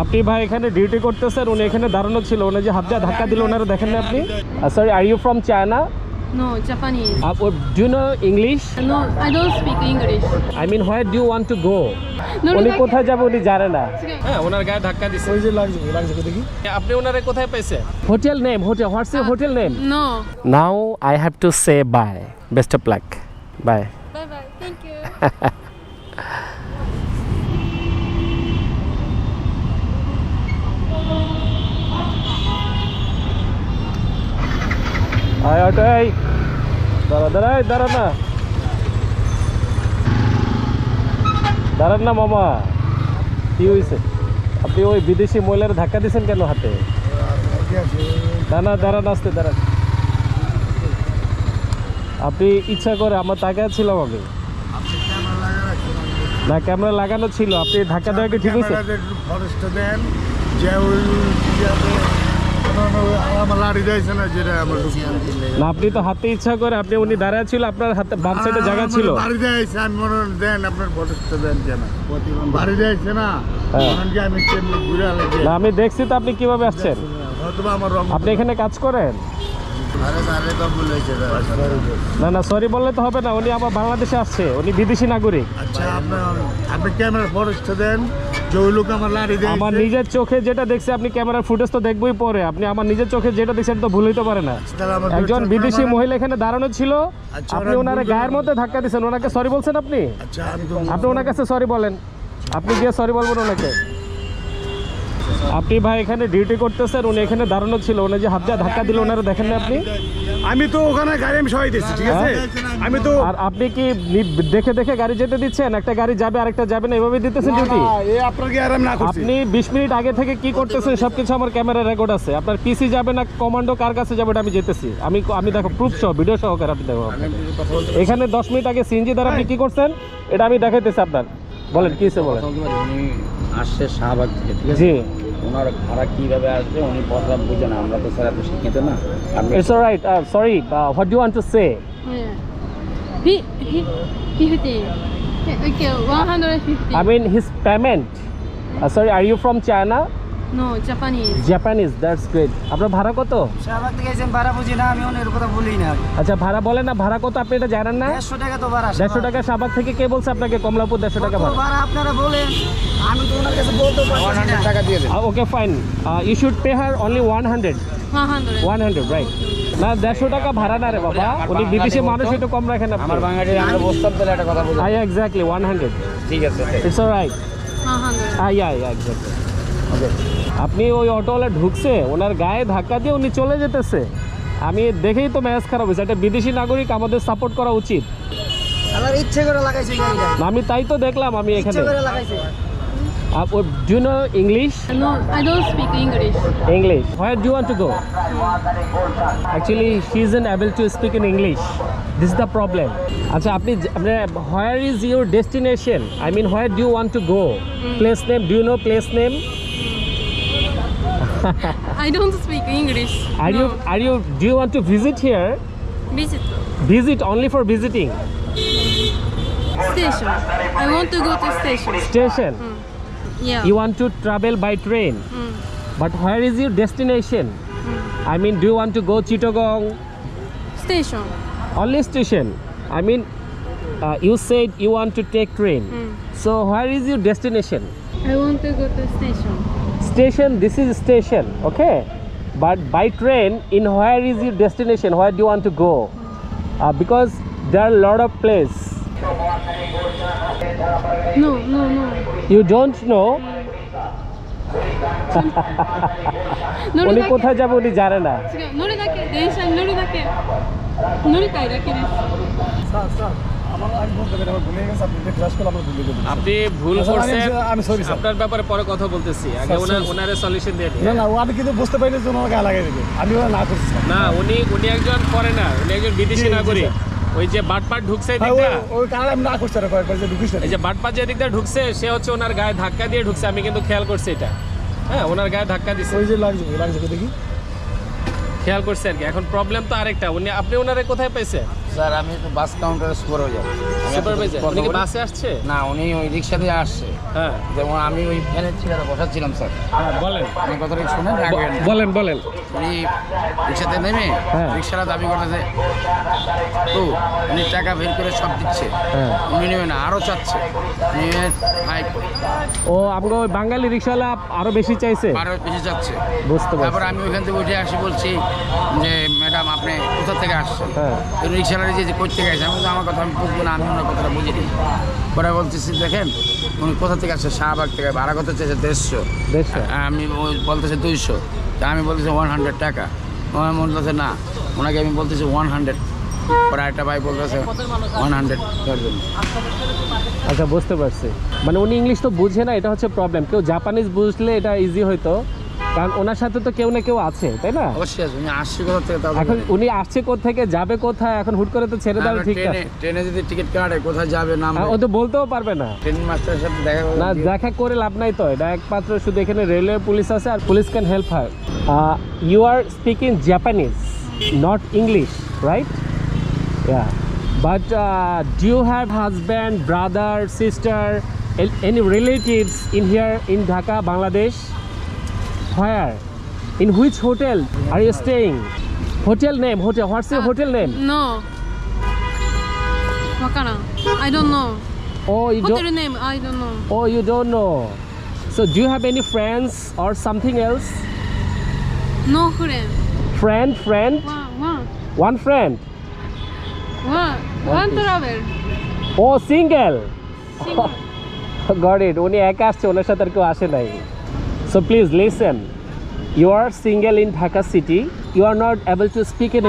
আপনি ভাই এখানে ডিউটি করতেছেন, উনি এখানে দাঁড়ানো ছিল, উনি যে হাত দিয়ে ধাক্কা দিল ওনারা দেখেন না আপনি? Sorry, are you from China? No, Japanese. Do you know English? No, I don't speak English. I mean, where do you want to go? No, উনি কোথায় যাবে উনি জানে না। হ্যাঁ, ওনার গায়ে ধাক্কা দিছে। ওই যে লাগছে দেখি। আপনি ওনারে কোথায় পাইছে? Hotel name, hotel, what's your hotel name? No. Now I have to say bye. Best of luck. Bye. Bye bye. Thank you. আয় ওটাই দাঁড়ান না, দাঁড়ান না মামা, কি হয়েছে? আপনি ওই বিদেশি মহিলার ধাক্কা দিয়েছেন কেন হাতে? দাঁড়ান আসতে দাঁড়ান। আপনি ইচ্ছা করে আমার তাকায় ছিলাম আমি না, ক্যামেরা লাগানো ছিল, আপনি ধাক্কা দেওয়া কি ঠিক হয়েছে? না, আপনি তো হাতে ইচ্ছা করে, আপনি উনি দাঁড়ায় ছিল, আপনার হাতে বাম সাইডে জায়গা ছিল। না, আমি দেখছি তো আপনি কিভাবে আসছেন। আপনি এখানে কাজ করেন? না সরি বললে তো হবে না, উনি আবার বাংলাদেশে আসছে, উনি বিদেশি নাগরিক। আচ্ছা, আপনি ক্যামেরার ফরেস্টটা দেন, যে ওই লোক আমার লাড়ি দেয়। আমার নিজের চোখে যেটা দেখছি, আপনি ক্যামেরার ফুটেজ তো দেখবই পরে, আপনি আমার নিজের চোখে যেটা দেখছেন তো ভুল হইতে পারে না। একজন বিদেশি মহিলা এখানে দাঁড়ানো ছিল, আপনি ওনার গায়ের মধ্যে ধাক্কা দিচ্ছেন, ওনাকে সরি বলছেন আপনি? আপনি ওনার কাছে সরি বলেন, আপনি গিয়ে সরি বলবেন ওনাকে। আপনি ভাই এখানে ডিউটি করতেছেন, উনি এখানে দাঁড়ানো ছিল, উনি যে হাত দিয়ে ধাক্কা দিল ওনারা দেখেন না আপনি? আমি তো ওখানে গাড়ি আমি সবাই দিচ্ছি, ঠিক আছে? আমি তো আর আপনি কি দেখে দেখে গাড়ি যেতে দিচ্ছেন? একটা গাড়ি যাবে আরেকটা যাবে না, এভাবে দিতেছেন ডিউটি? আপনাকে আরাম না করছি। আপনি 20 মিনিট আগে থেকে কি করতেছেন সবকিছু আমার ক্যামেরা রেকর্ড আছে। আপনার পিসি যাবে না কমান্ডো কার কাছে যাবে এটা আমি যেতেছি, আমি দেখো প্রুফ সহ ভিডিও সহকারে আপনি দেখো। এখানে 10 মিনিট আগে সিএনজি দ্বারা আপনি কি করছেন এটা আমি দেখাইতেছি আপনার। বলেন কি হয়েছে বলেন। উনি আসছে শাহবাগ থেকে, ঠিক আছে? জি, ওনার ভাড়া কিভাবে আসবে উনি কথা বুঝে না, আমরা তো স্যার এত শিক্ষিত না। It's alright, sorry, what do you want to say? Yeah. 50. Okay, 150. I mean his payment. Sorry, are you from China? No, Japanese. Japanese, that's great. আপনার ভাড়া কত? শাহবাগ থেকে এসে ভাড়া বুঝি না, আমি ওনের কথা বলি না। আচ্ছা, ভাড়া বলেন না, ভাড়া কত আপনি এটা জানেন না? 150 টাকা তো ভাড়া। 150 টাকা শাহবাগ থেকে কে বলছে আপনাকে কমলাপুর 150 টাকা ভাড়া? ভাড়া আপনারা বলেন, আমি তো ওনার কাছে বলতে পারছি না। টাকা দিয়ে দেন। Okay, fine. You should pay her only 100. 100. Right. না 150 টাকা ভাড়া না রে বাবা, উনি বিদেশি মানুষ, একটু কম রাখেন আপনি। আমার বাঙালি আমরা প্রস্তাব দিলে একটা কথা বলবো। Exactly 100. ঠিক আছে, It's alright. 100. Yeah, exactly. Okay. আপনি ওই অটোওয়ালা ঢুকছে, ওনার গায়ে ধাক্কা দিয়ে উনি চলে যেতেছে, আমি দেখেই তো ম্যাচ খারাপ হয়েছে। একটা বিদেশি নাগরিক, আমাদের সাপোর্ট করা উচিত। আমার ইচ্ছে করে লাগাইছে গাড়িটা, না, আমি তাই তো দেখলাম আমি এখানে। ইচ্ছে করে লাগাইছে। Do you know English? No, I don't speak English. English. Where do you want to go? Actually, she isn't able to speak in English. This is the problem. আচ্ছা, আপনি where is your destination? I mean, where do you want to go? Place name. Do you know place name? I don't speak English. Do you want to visit here? Visit Visit only for visiting. station. I want to go to station. Station. Yeah. You want to travel by train. But where is your destination? I mean, do you want to go Chittagong? Station. Only station. I mean, you said you want to take train. So where is your destination? I want to go to station. Station. This is station. Okay. But by train, in where is your destination? Where do you want to go? Because there are a lot of places. No. You don't know? উনি কোথায় যাবে উনি জানে না। 乗るだけ、電車に乗るだけ。乗りたいだけです。 আপনি ভুল করছেন, আমি সরি স্যার। আপনার ব্যাপারে পরে কথা বলতেছি, আগে ওনারে সলিউশন দিয়ে দিন। না আমি কিন্তু বুঝতে পারিনি যে ওনার গায়ে লাগাই দেবে, আমি ওরা না করছি স্যার। না, উনি একজন ফরেনার, উনি একজন বিদেশি নাগরিক। ওই যে বাটপাট ঢুকছে এদিকটা, ওই কারণে আমি না করছি আর কয়েকবার যে ঢুকিস না। এই যে বাটপাট যে এদিকটা ঢুকছে, সে হচ্ছে ওনার গায়ে ধাক্কা দিয়ে ঢুকছে, আমি কিন্তু খেয়াল করছি এটা। হ্যাঁ, ওনার গায়ে ধাক্কা দিচ্ছে, ওই যে লাগছে দেখি। খেয়াল করছে আর কি। এখন প্রবলেম তো আরেকটা, আপনি ওনারে কোথায় পাইছে? স্যার আমি তো বাস কাউন্টারে সুপারভাইজার। সুপারভাইজার উনি কি বাসে আসছে? না, উনি ওই রিক্সা দিয়ে আসছে। হ্যাঁ যেমন আমি ওই ফ্যানের চেয়ারে বসাচ্ছিলাম স্যার। হ্যাঁ বলেন আপনি কথাটা কি শুনেন রাখবেন না। বলেন বলেন। উনি রিক্সাতে নেমে হ্যাঁ। রিক্সাটা দাবি করতেছে, তো উনি টাকা বের করে সব দিচ্ছে, হ্যাঁ। উনি নেবে না, আরও চাচ্ছে, নিয়ে ভাই ও আমাকে ওই বাঙালি রিক্সাওয়ালা আরো বেশি চাইছে। আরও বেশি চাচ্ছে। বুঝতে তারপর পারছি। আমি ওইখান থেকে উঠে আসি, বলছি যে ম্যাডাম আপনি কোথা থেকে আসছেন? হ্যাঁ। রিক্সাওয়ালা যে কই থেকে আসছে, আমি বলছি, আমার কথা আমি বুঝবো না, আমি ওনার কথাটা বুঝিনি। পরে বলতেছি দেখেন উনি কোথা থেকে আসছে, শাহবাগ থেকে, ভাড়া কত চাইছে 150। দেখছো? আমি ওই বলতেছে 200, তা আমি বলতেছি 100 টাকা। আমার মনে হচ্ছে না, ওনাকে আমি বলতেছি 100। পরে একটা ভাই বলতেছে 100 দেওয়ার জন্য। আচ্ছা বুঝতে পারছি। মানে উনি ইংলিশ তো বুঝে না, এটা হচ্ছে প্রবলেম। কেউ জাপানিজ বুঝলে এটা ইজি হইতো, কারণ ওনার সাথে তো কেউ না কেউ আছে, তাই না? অবশ্যই আছে, উনি আসছে কোথা থেকে তাও এখন উনি আসছে কোত্থেকে, যাবে কোথায়, এখন হুট করে তো ছেড়ে দেওয়া ঠিক না। ট্রেনে যদি টিকিট কাটে কোথায় যাবে নাম, ও তো বলতেও পারবে না। ট্রেন মাস্টারের সাথে দেখা করে না দেখা করে লাভ নাই তো, এটা একমাত্র শুধু এখানে রেলওয়ে পুলিশ আছে আর police can help her. You are speaking Japanese, not English, right? Yeah, but do you have husband, brother, sister, any relatives in here in Dhaka, Bangladesh? Where? In which hotel are you staying? Hotel name, hotel. What's your hotel name? No. Wakara. I don't know. Oh, you Hotel don't. name, I don't know. Oh, you don't know. So, do you have any friends or something else? No friend. Friend? One friend. One travel. Oh, single. Single. Got it. উনি একা আসছে, ওনার সাথে আর কেউ আসে নাই। So please listen. You are single in Dhaka city. You are not able to speak in